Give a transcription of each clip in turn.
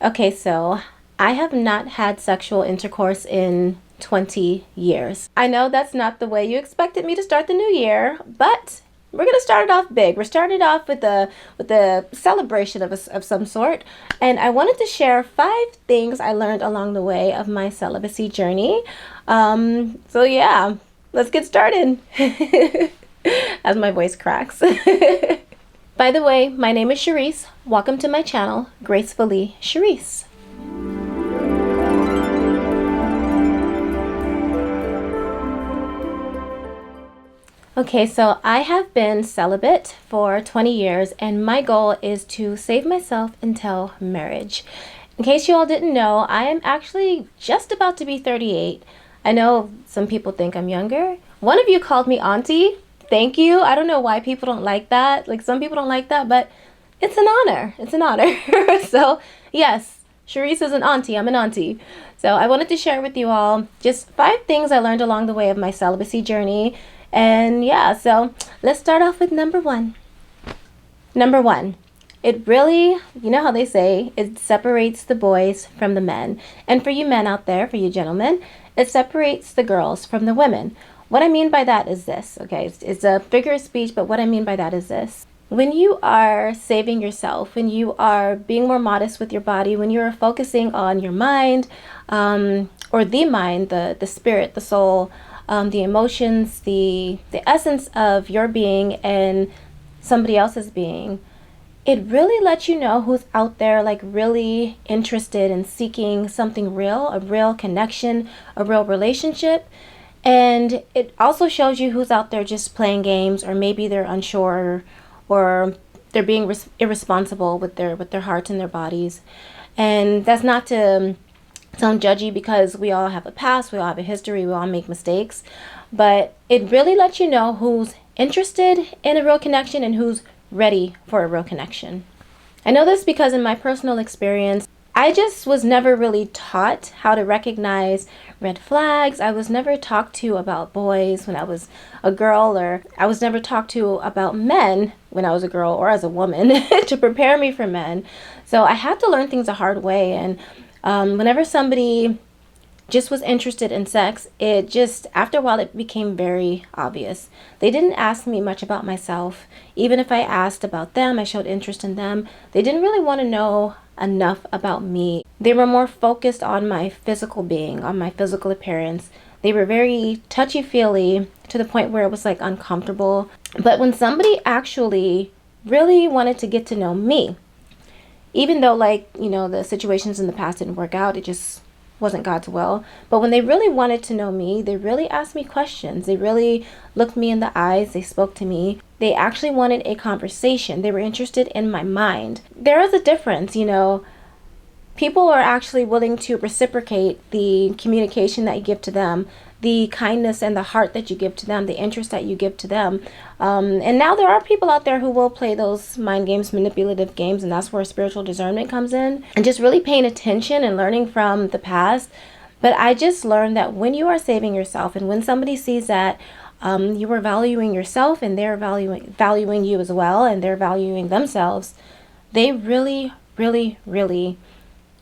Okay, so I have not had sexual intercourse in 20 years. I know that's not the way you expected me to start the new year, but we're gonna start it off big. We're starting off with a celebration of some sort, and I wanted to share 5 things I learned along the way of my celibacy journey. So yeah, let's get started. As my voice cracks. By the way, my name is Charrese. Welcome to my channel, Gracefully Charrese. Okay, so I have been celibate for 20 years, and my goal is to save myself until marriage. In case you all didn't know, I am actually just about to be 38. I know some people think I'm younger. One of you called me auntie. Thank you. I don't know why people don't like that. Like, some people don't like that, but it's an honor. It's an honor. So, yes, Charrese is an auntie. I'm an auntie. So, I wanted to share with you all just 5 things I learned along the way of my celibacy journey. And yeah, so let's start off with number one. Number one, it really, you know how they say, it separates the boys from the men. And for you men out there, for you gentlemen, it separates the girls from the women. What I mean by that is this, okay? It's a figure of speech, but what I mean by that is this. When you are saving yourself, when you are being more modest with your body, when you are focusing on your mind, or the mind, the spirit, the soul, the emotions, the essence of your being and somebody else's being, it really lets you know who's out there, like, really interested in seeking something real, a real connection, a real relationship. And it also shows you who's out there just playing games, or maybe they're unsure, or they're being irresponsible with their hearts and their bodies. And that's not to sound judgy, because we all have a past, we all have a history, we all make mistakes. But it really lets you know who's interested in a real connection and who's ready for a real connection. I know this because in my personal experience, I just was never really taught how to recognize red flags. I was never talked to about boys when I was a girl, or I was never talked to about men when I was a girl or as a woman to prepare me for men. So I had to learn things the hard way. And whenever somebody just was interested in sex, it just, after a while, it became very obvious. They didn't ask me much about myself. Even if I asked about them, I showed interest in them, they didn't really want to know enough about me. They were more focused on my physical being, on my physical appearance. They were very touchy-feely to the point where it was like uncomfortable. But when somebody actually really wanted to get to know me, even though, like, you know, the situations in the past didn't work out, it just wasn't God's will. But when they really wanted to know me, they really asked me questions. They really looked me in the eyes. They spoke to me. They actually wanted a conversation. They were interested in my mind. There is a difference, you know. People are actually willing to reciprocate the communication that you give to them, the kindness and the heart that you give to them, the interest that you give to them. And now there are people out there who will play those mind games, manipulative games, and that's where spiritual discernment comes in. And just really paying attention and learning from the past. But I just learned that when you are saving yourself, and when somebody sees that you are valuing yourself and they're valuing you as well, and they're valuing themselves, they really, really, really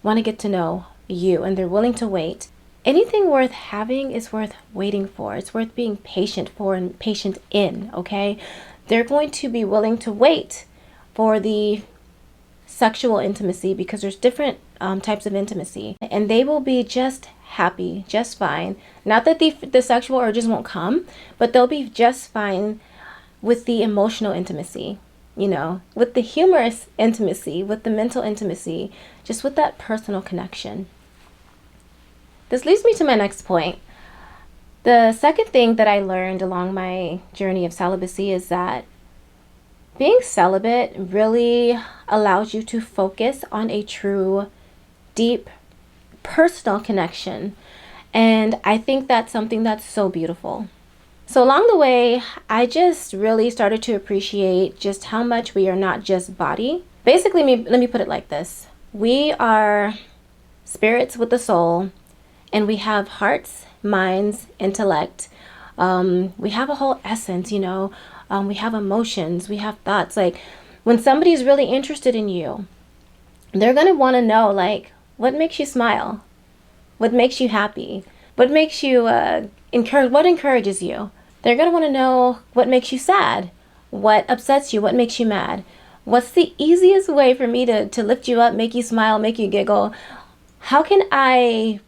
want to get to know you, and they're willing to wait. Anything worth having is worth waiting for. It's worth being patient for and patient in, okay? They're going to be willing to wait for the sexual intimacy, because there's different types of intimacy, and they will be just happy, just fine. Not that the sexual urges won't come, but they'll be just fine with the emotional intimacy, you know, with the humorous intimacy, with the mental intimacy, just with that personal connection. This leads me to my next point. The second thing that I learned along my journey of celibacy is that being celibate really allows you to focus on a true, deep, personal connection. And I think that's something that's so beautiful. So along the way, I just really started to appreciate just how much we are not just body. Basically, let me put it like this. We are spirits with a soul, and we have hearts, minds, intellect. We have a whole essence, you know. We have emotions, we have thoughts. Like, when somebody's really interested in you, they're going to want to know, like, what makes you smile? What makes you happy? What makes you what encourages you? They're going to want to know what makes you sad, what upsets you, what makes you mad. What's the easiest way for me to lift you up, make you smile, make you giggle? How can I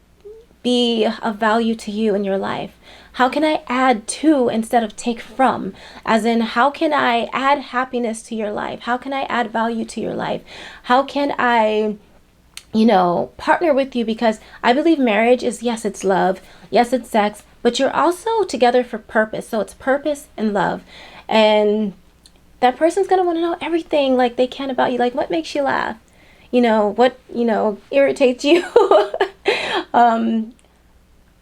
be of value to you in your life? How can I add to instead of take from? As in, how can I add happiness to your life? How can I add value to your life? How can I, partner with you? Because I believe marriage is, yes, it's love, yes, it's sex, but you're also together for purpose. So it's purpose and love. And that person's going to want to know everything like they can about you. Like, what makes you laugh? What, irritates you?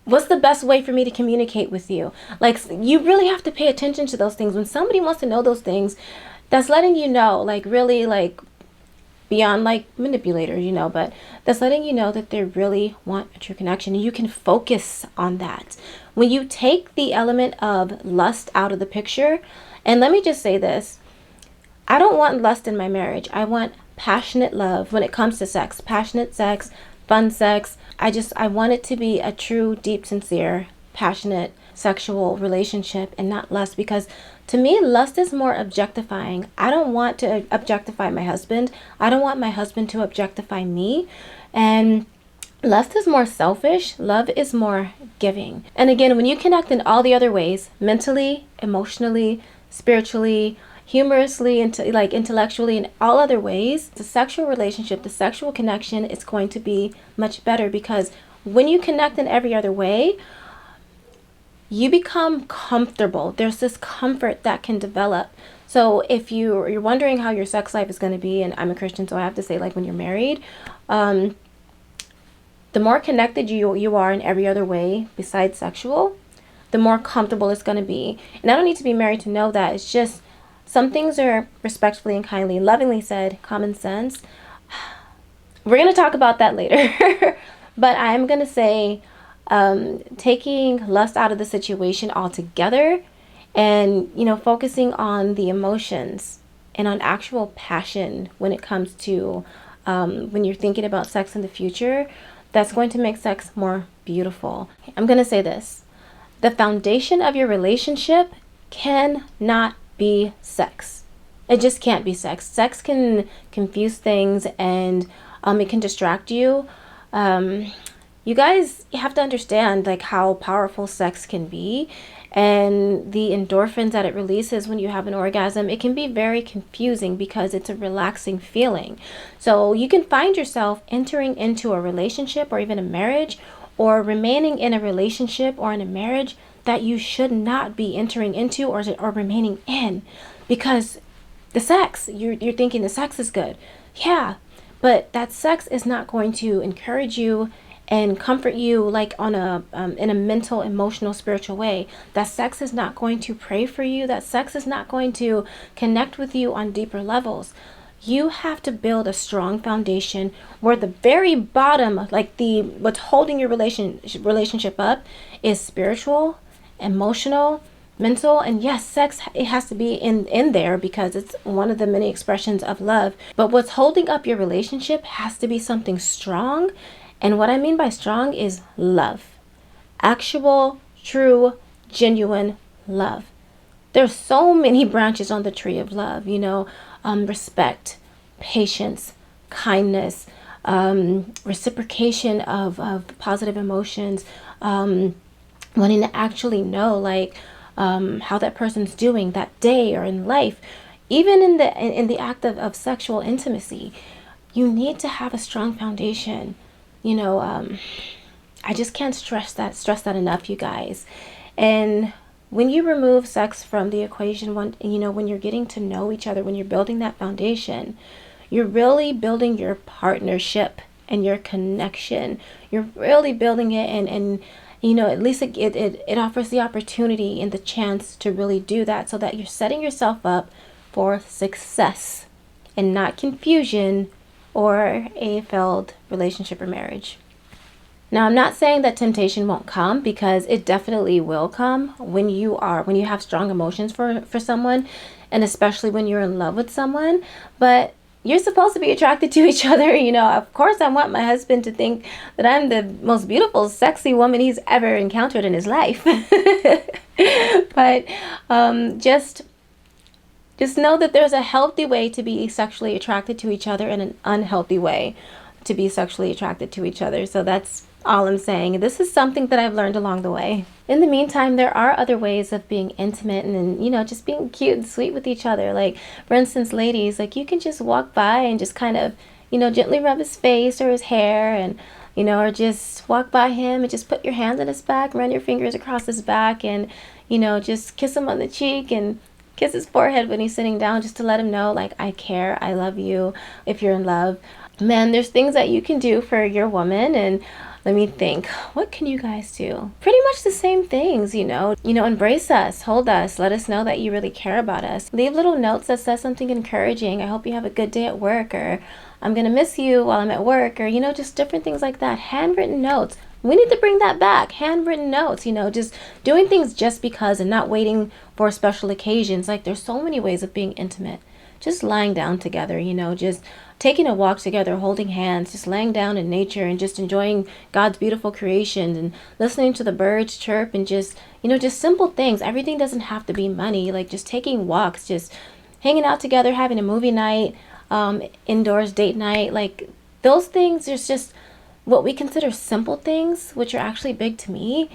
What's the best way for me to communicate with you? Like, you really have to pay attention to those things. When somebody wants to know those things, that's letting you know, like, really, like, beyond, like, manipulators, but that's letting you know that they really want a true connection. And you can focus on that. When you take the element of lust out of the picture, and let me just say this, I don't want lust in my marriage. I want passionate love when it comes to sex. Passionate sex, fun sex. I want it to be a true, deep, sincere, passionate, sexual relationship and not lust, because to me, lust is more objectifying. I don't want to objectify my husband. I don't want my husband to objectify me. And lust is more selfish. Love is more giving. And again, when you connect in all the other ways, mentally, emotionally, spiritually, humorously, intellectually, in all other ways, the sexual relationship, the sexual connection is going to be much better, because when you connect in every other way, you become comfortable. There's this comfort that can develop. So if you're wondering how your sex life is going to be, and I'm a Christian, so I have to say, like, when you're married, the more connected you are in every other way besides sexual, the more comfortable it's going to be. And I don't need to be married to know that. It's just some things are respectfully and kindly, lovingly said, common sense. We're going to talk about that later. But I'm going to say, taking lust out of the situation altogether and, focusing on the emotions and on actual passion when it comes to when you're thinking about sex in the future, that's going to make sex more beautiful. I'm going to say this. The foundation of your relationship cannot be sex. It just can't be sex. Sex can confuse things, and it can distract you. You guys have to understand, like, how powerful sex can be, and the endorphins that it releases when you have an orgasm. It can be very confusing because it's a relaxing feeling. So you can find yourself entering into a relationship or even a marriage, or remaining in a relationship or in a marriage that you should not be entering into or remaining in, because the sex, you're thinking the sex is good. Yeah, but that sex is not going to encourage you and comfort you, like, on in a mental, emotional, spiritual way. That sex is not going to pray for you. That sex is not going to connect with you on deeper levels. You have to build a strong foundation where the very bottom, like what's holding your relationship up, is spiritual, emotional, mental, and yes, sex, it has to be in there because it's one of the many expressions of love. But what's holding up your relationship has to be something strong. And what I mean by strong is love. Actual, true, genuine love. There's so many branches on the tree of love, respect, patience, kindness, reciprocation of positive emotions, wanting to actually know, like, how that person's doing that day or in life. Even in the act of sexual intimacy, you need to have a strong foundation. I just can't stress that enough, you guys. And when you remove sex from the equation, when you're getting to know each other, when you're building that foundation, you're really building your partnership and your connection. You're really building it, and at least it offers the opportunity and the chance to really do that, so that you're setting yourself up for success and not confusion or a failed relationship or marriage. Now, I'm not saying that temptation won't come, because it definitely will come when you have strong emotions for someone, and especially when you're in love with someone. But you're supposed to be attracted to each other. You know, of course, I want my husband to think that I'm the most beautiful, sexy woman he's ever encountered in his life. But just know that there's a healthy way to be sexually attracted to each other and an unhealthy way to be sexually attracted to each other. So that's all I'm saying. This is something that I've learned along the way. In the meantime, there are other ways of being intimate and, you know, just being cute and sweet with each other. Like, for instance, ladies, like, you can just walk by and just kind of, you know, gently rub his face or his hair, and, you know, or just walk by him and just put your hand on his back, run your fingers across his back, and, you know, just kiss him on the cheek and kiss his forehead when he's sitting down, just to let him know, like, I care, I love you, if you're in love. Man, there's things that you can do for your woman. And let me think, what can you guys do? Pretty much the same things, you know, embrace us, hold us, let us know that you really care about us. Leave little notes that says something encouraging. I hope you have a good day at work, or I'm gonna miss you while I'm at work, or, you know, just different things like that. Handwritten notes. We need to bring that back. Handwritten notes, you know, just doing things just because and not waiting for special occasions. Like, there's so many ways of being intimate. Just lying down together, you know, just taking a walk together, holding hands, just laying down in nature and just enjoying God's beautiful creation and listening to the birds chirp, and just, you know, just simple things. Everything doesn't have to be money. Like, just taking walks, just hanging out together, having a movie night, indoors date night. Like, those things, there's just what we consider simple things, which are actually big to me,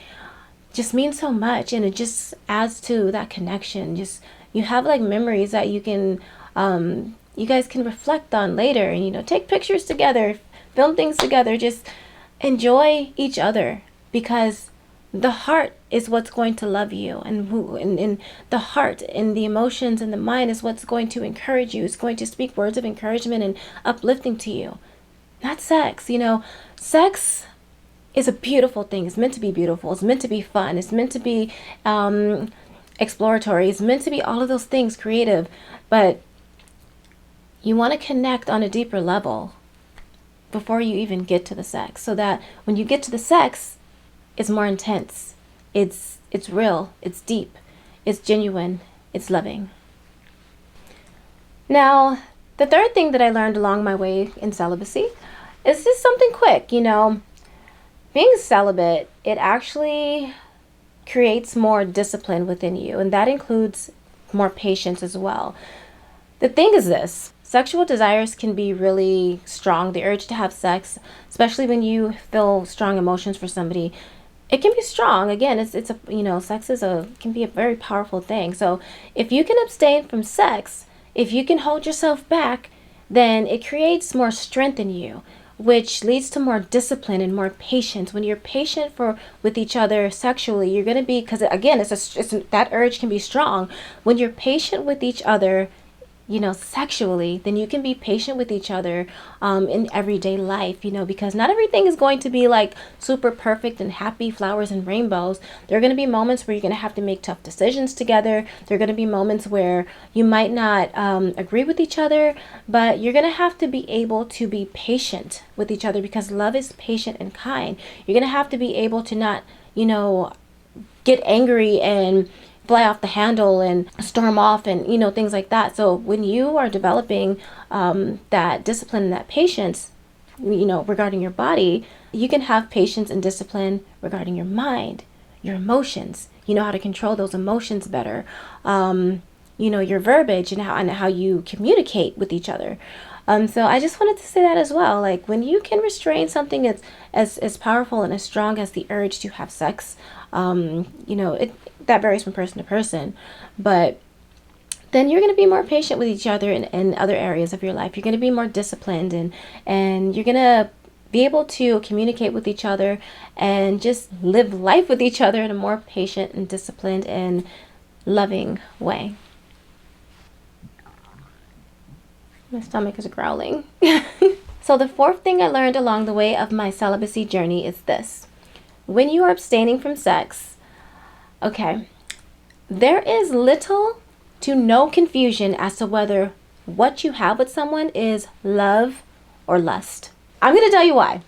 just mean so much. And it just adds to that connection. Just, you have like memories that you can, you guys can reflect on later, and, you know, take pictures together, film things together, just enjoy each other, because the heart is what's going to love you, and the heart and the emotions and the mind is what's going to encourage you. It's going to speak words of encouragement and uplifting to you, not sex. You know, sex is a beautiful thing. It's meant to be beautiful. It's meant to be fun. It's meant to be exploratory. It's meant to be all of those things, creative. But you want to connect on a deeper level before you even get to the sex, so that when you get to the sex, it's more intense. It's real. It's deep. It's genuine. It's loving. Now, the third thing that I learned along my way in celibacy is just something quick. You know, being celibate, it actually creates more discipline within you, and that includes more patience as well. The thing is this: sexual desires can be really strong. The urge to have sex, especially when you feel strong emotions for somebody, it can be strong. Again, it's a, you know, sex can be a very powerful thing. So if you can abstain from sex, if you can hold yourself back, then it creates more strength in you, which leads to more discipline and more patience. When you're patient with each other sexually, you're going to be, because again, that urge can be strong. When you're patient with each other, you know, sexually, then you can be patient with each other in everyday life, you know, because not everything is going to be like super perfect and happy flowers and rainbows. There are going to be moments where you're going to have to make tough decisions together. There are going to be moments where you might not agree with each other, but you're going to have to be able to be patient with each other, because love is patient and kind. You're going to have to be able to not, you know, get angry and fly off the handle and storm off, and, you know, things like that. So when you are developing that discipline and that patience, you know, regarding your body, you can have patience and discipline regarding your mind, your emotions. You know how to control those emotions better. You know, your verbiage and how you communicate with each other. So I just wanted to say that as well. Like, when you can restrain something as powerful and as strong as the urge to have sex, you know, that varies from person to person, but then you're going to be more patient with each other in other areas of your life. You're going to be more disciplined, and you're going to be able to communicate with each other and just live life with each other in a more patient and disciplined and loving way. My stomach is growling. So the fourth thing I learned along the way of my celibacy journey is this: when you are abstaining from sex, okay, there is little to no confusion as to whether what you have with someone is love or lust. I'm going to tell you why.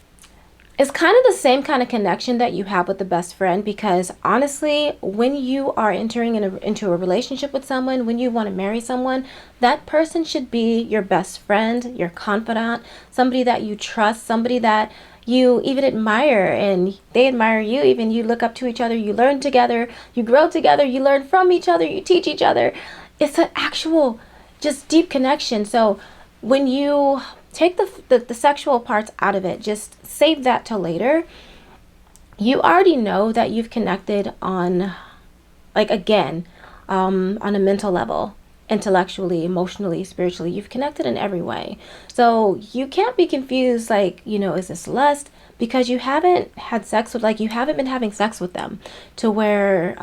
It's kind of the same kind of connection that you have with the best friend, because honestly, when you are entering into a relationship with someone, when you want to marry someone, that person should be your best friend, your confidant, somebody that you trust, somebody that you even admire and they admire you. Even you look up to each other, you learn together, you grow together, you learn from each other, you teach each other. It's an actual just deep connection. So when you take the sexual parts out of it, just save that till later. You already know that you've connected on, like, again, on a mental level, intellectually, emotionally, spiritually. You've connected in every way. So you can't be confused, like, is this lust? Because you haven't had sex with, like, you haven't been having sex with them to where,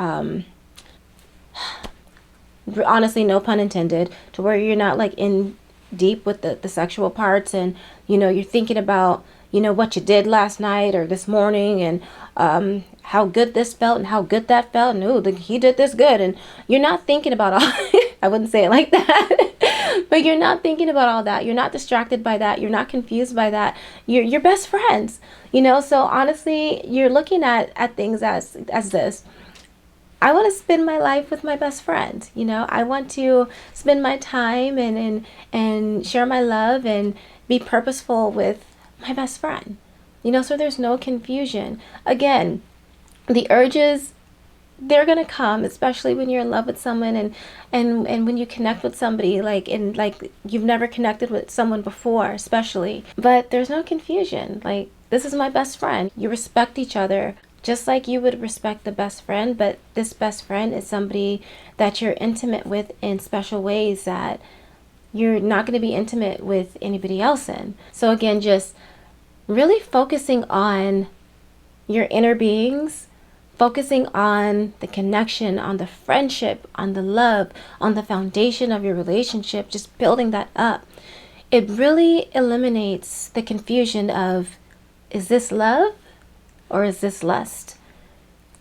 honestly, no pun intended, to where you're not like in deep with the sexual parts, and you're thinking about what you did last night or this morning, and how good this felt and how good that felt, and ooh, he did this good, and you're not thinking about all I wouldn't say it like that but you're not thinking about all that. You're not distracted by that. You're not confused by that. You're best friends, so honestly, you're looking at things as this. I want to spend my life with my best friend. I want to spend my time and share my love and be purposeful with my best friend. So there's no confusion. Again, the urges, they're going to come, especially when you're in love with someone, and when you connect with somebody like you've never connected with someone before, especially. But there's no confusion. Like, this is my best friend. You respect each other just like you would respect the best friend, but this best friend is somebody that you're intimate with in special ways that you're not going to be intimate with anybody else in. So again, just really focusing on your inner beings, focusing on the connection, on the friendship, on the love, on the foundation of your relationship, just building that up. It really eliminates the confusion of, is this love or is this lust?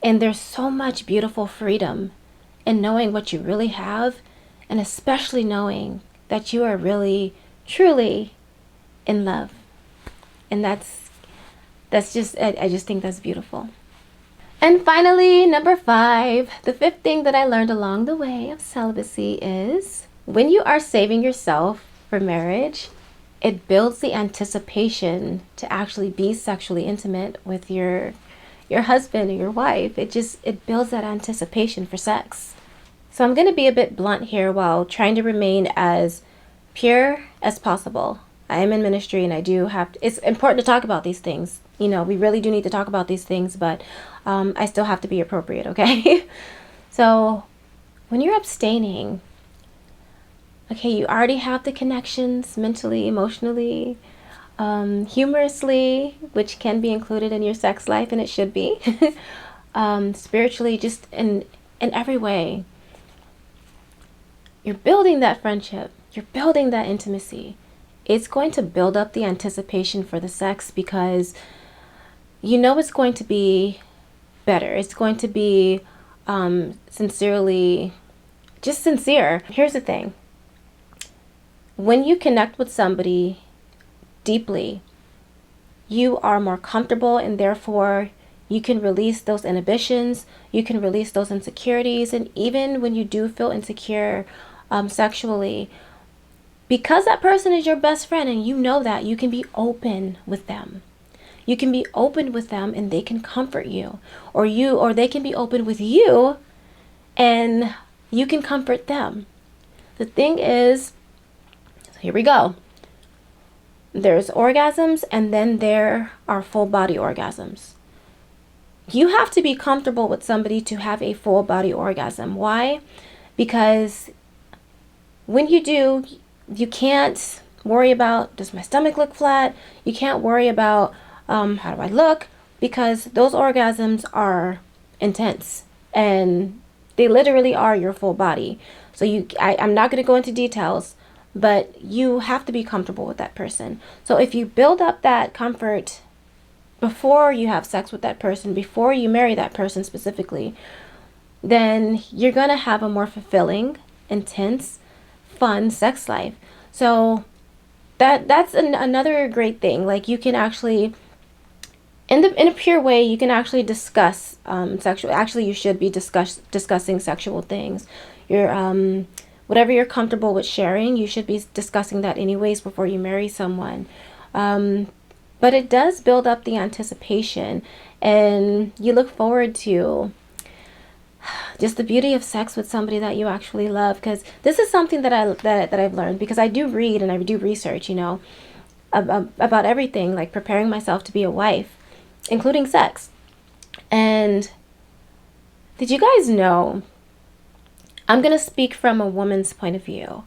And there's so much beautiful freedom in knowing what you really have, and especially knowing that you are really, truly in love. And that's just, I just think that's beautiful. And finally, number 5, the 5th thing that I learned along the way of celibacy is, when you are saving yourself for marriage, it builds the anticipation to actually be sexually intimate with your husband or your wife. It builds that anticipation for sex. So I'm going to be a bit blunt here while trying to remain as pure as possible. I am in ministry, and I do have to, it's important to talk about these things. We really do need to talk about these things, but I still have to be appropriate, okay? So when you're abstaining, okay, you already have the connections mentally, emotionally, humorously, which can be included in your sex life, and it should be, spiritually, just in every way. You're building that friendship. You're building that intimacy. It's going to build up the anticipation for the sex, because it's going to be better. It's going to be sincerely, just sincere. Here's the thing. When you connect with somebody deeply, you are more comfortable, and therefore you can release those inhibitions, you can release those insecurities, and even when you do feel insecure sexually, because that person is your best friend and you know that, you can be open with them. You can be open with them and they can comfort you, or they can be open with you and you can comfort them. The thing is, here we go. There's orgasms, and then there are full body orgasms. You have to be comfortable with somebody to have a full body orgasm. Why? Because when you do, you can't worry about, does my stomach look flat? You can't worry about how do I look? Because those orgasms are intense, and they literally are your full body. So I'm not going to go into details, but you have to be comfortable with that person. So if you build up that comfort before you have sex with that person, before you marry that person specifically, then you're going to have a more fulfilling, intense, fun sex life. So that's another great thing. Like, you can actually in a pure way, you can actually discuss sexual. Actually, you should be discussing sexual things. Your whatever you're comfortable with sharing, you should be discussing that anyways before you marry someone. But it does build up the anticipation, and you look forward to just the beauty of sex with somebody that you actually love. Because this is something that I've learned, because I do read and I do research, about everything, like preparing myself to be a wife, including sex. And did you guys know, I'm going to speak from a woman's point of view.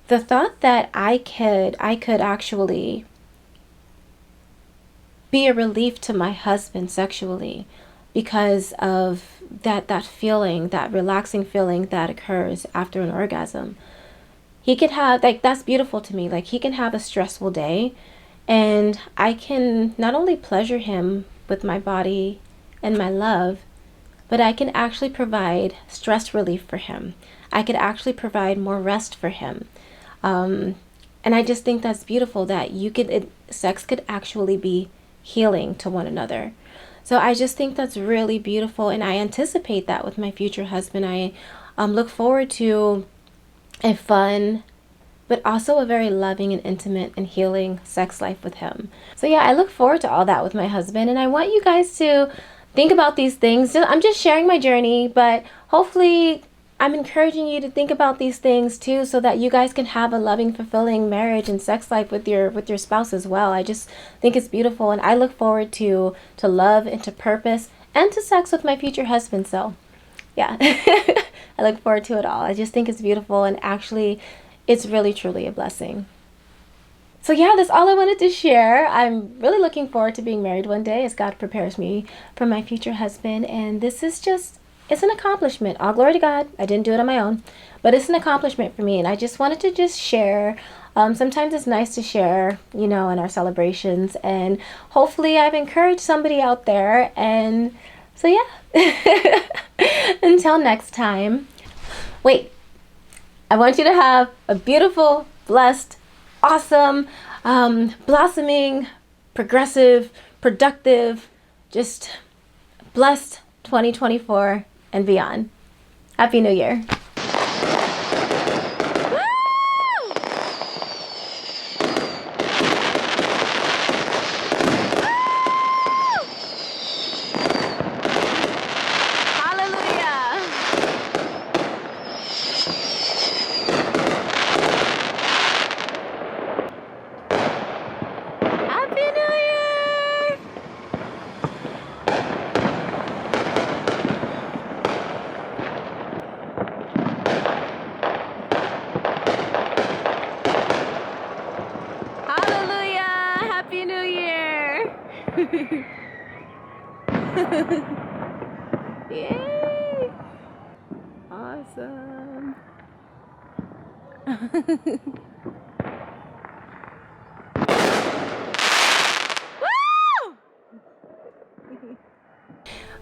The thought that I could actually be a relief to my husband sexually because of that feeling, that relaxing feeling that occurs after an orgasm. He could have, like, that's beautiful to me. Like, he can have a stressful day, and I can not only pleasure him with my body and my love, but I can actually provide stress relief for him. I could actually provide more rest for him. And I just think that's beautiful, that sex could actually be healing to one another. So I just think that's really beautiful, and I anticipate that with my future husband. I look forward to a fun, but also a very loving and intimate and healing sex life with him. So yeah, I look forward to all that with my husband, and I want you guys to think about these things. I'm just sharing my journey, but hopefully I'm encouraging you to think about these things too, so that you guys can have a loving, fulfilling marriage and sex life with your spouse as well. I just think it's beautiful, and I look forward to love and to purpose and to sex with my future husband. So yeah, I look forward to it all. I just think it's beautiful, and actually it's really truly a blessing. So yeah, that's all I wanted to share. I'm really looking forward to being married one day as God prepares me for my future husband. And this is just, it's an accomplishment. All glory to God. I didn't do it on my own, but it's an accomplishment for me. And I just wanted to just share. Sometimes it's nice to share, in our celebrations. And hopefully I've encouraged somebody out there. And so yeah, until next time. Wait, I want you to have a beautiful, blessed, awesome, blossoming, progressive, productive, just blessed 2024 and beyond. Happy New Year. Yay! Awesome.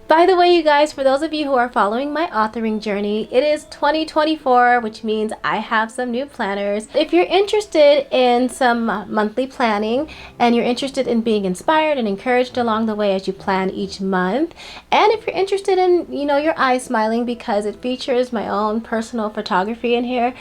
By the way, you guys, for those of you who are following my authoring journey, it is 2024, which means I have some new planners. If you're interested in some monthly planning, and you're interested in being inspired and encouraged along the way as you plan each month, and if you're interested in, your eyes smiling because it features my own personal photography in here,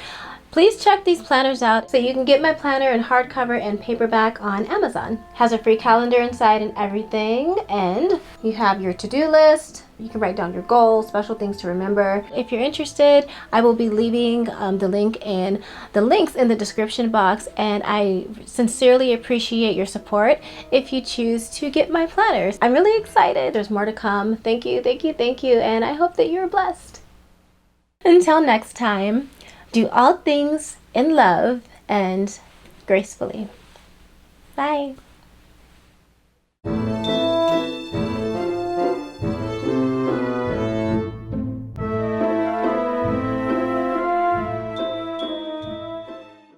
please check these planners out. So you can get my planner in hardcover and paperback on Amazon. Has a free calendar inside and everything, and you have your to-do list. You can write down your goals, special things to remember. If you're interested, I will be leaving the links in the description box, and I sincerely appreciate your support if you choose to get my planners. I'm really excited. There's more to come. Thank you, thank you, thank you, and I hope that you're blessed. Until next time, do all things in love and gracefully. Bye.